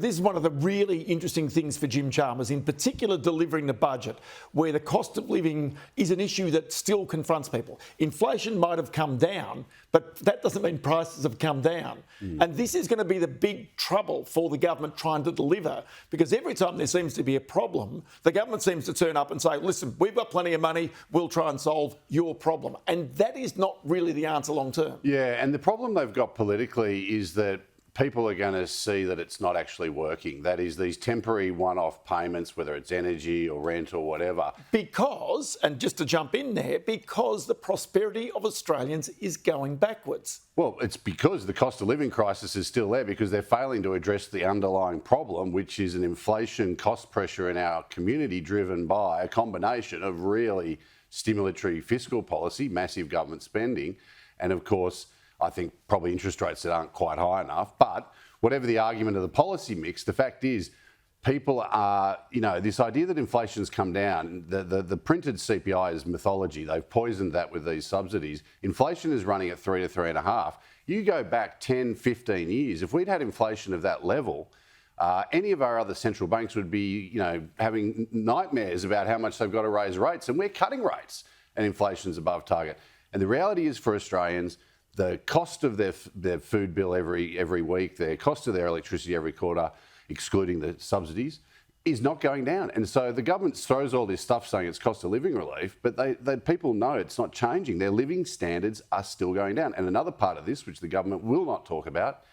This is one of the really interesting things for Jim Chalmers, in particular delivering the budget, where the cost of living is an issue that still confronts people. Inflation might have come down, but that doesn't mean prices have come down. And this is going to be the big trouble for the government trying to deliver, because every time there seems to be a problem, the government seems to turn up and say, listen, we've got plenty of money, we'll try and solve your problem. And that is not really the answer long term. Yeah, and the problem they've got politically is that people are going to see that it's not actually working. That is, these temporary one-off payments, whether it's energy or rent or whatever. Because, and just to jump in there, because the prosperity of Australians is going backwards. Well, it's because the cost of living crisis is still there, because they're failing to address the underlying problem, which is an inflation cost pressure in our community driven by a combination of really stimulatory fiscal policy, massive government spending, and of course, I think probably interest rates that aren't quite high enough. But whatever the argument of the policy mix, the fact is people are, this idea that inflation's come down, the printed CPI is mythology. They've poisoned that with these subsidies. Inflation is running at 3 to 3.5. You go back 10, 15 years, if we'd had inflation of that level, any of our other central banks would be, having nightmares about how much they've got to raise rates, and we're cutting rates and inflation's above target. And the reality is for Australians, the cost of their food bill every week, their cost of their electricity every quarter, excluding the subsidies, is not going down. And so the government throws all this stuff saying it's cost of living relief, but people know it's not changing. Their living standards are still going down. And another part of this, which the government will not talk about,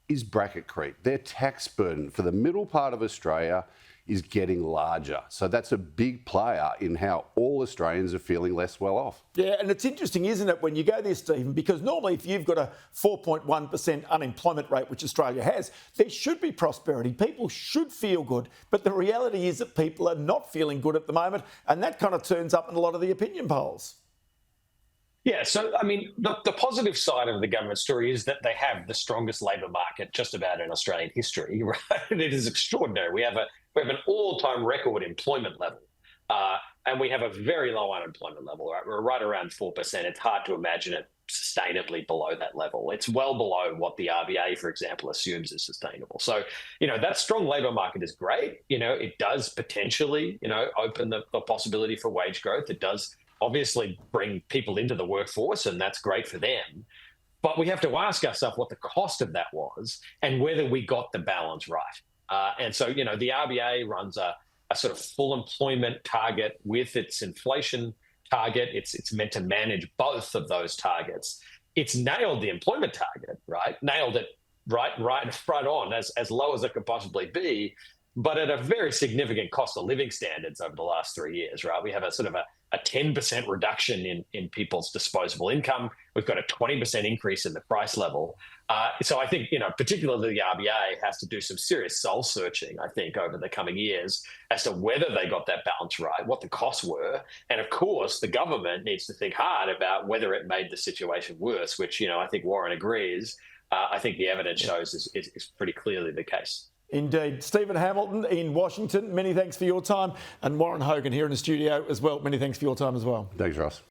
is bracket creep. Their tax burden for the middle part of Australia is getting larger. So that's a big player in how all Australians are feeling less well off. Yeah, and it's interesting, isn't it, when you go there, Stephen, because normally if you've got a 4.1% unemployment rate, which Australia has, there should be prosperity. People should feel good. But the reality is that people are not feeling good at the moment, and that kind of turns up in a lot of the opinion polls. Yeah, so, I mean, the positive side of the government story is that they have the strongest labour market just about in Australian history, right? It is extraordinary. We have an all-time record employment level, and we have a very low unemployment level, right? We're right around 4%. It's hard to imagine it sustainably below that level. It's well below what the RBA, for example, assumes is sustainable. So, that strong labour market is great. It does potentially, open the possibility for wage growth. It does obviously bring people into the workforce, and that's great for them. But we have to ask ourselves what the cost of that was and whether we got the balance right. And so, the RBA runs a sort of full employment target with its inflation target. It's meant to manage both of those targets. It's nailed the employment target, right? Nailed it right on, as low as it could possibly be, but at a very significant cost of living standards over the last 3 years, right? We have a sort of a 10% reduction in people's disposable income. We've got a 20% increase in the price level. So I think, particularly the RBA has to do some serious soul searching, I think, over the coming years as to whether they got that balance right, what the costs were. And of course, the government needs to think hard about whether it made the situation worse, which, I think Warren agrees. I think the evidence shows is pretty clearly the case. Indeed. Stephen Hamilton in Washington, many thanks for your time. And Warren Hogan here in the studio as well. Many thanks for your time as well. Thanks, Ross.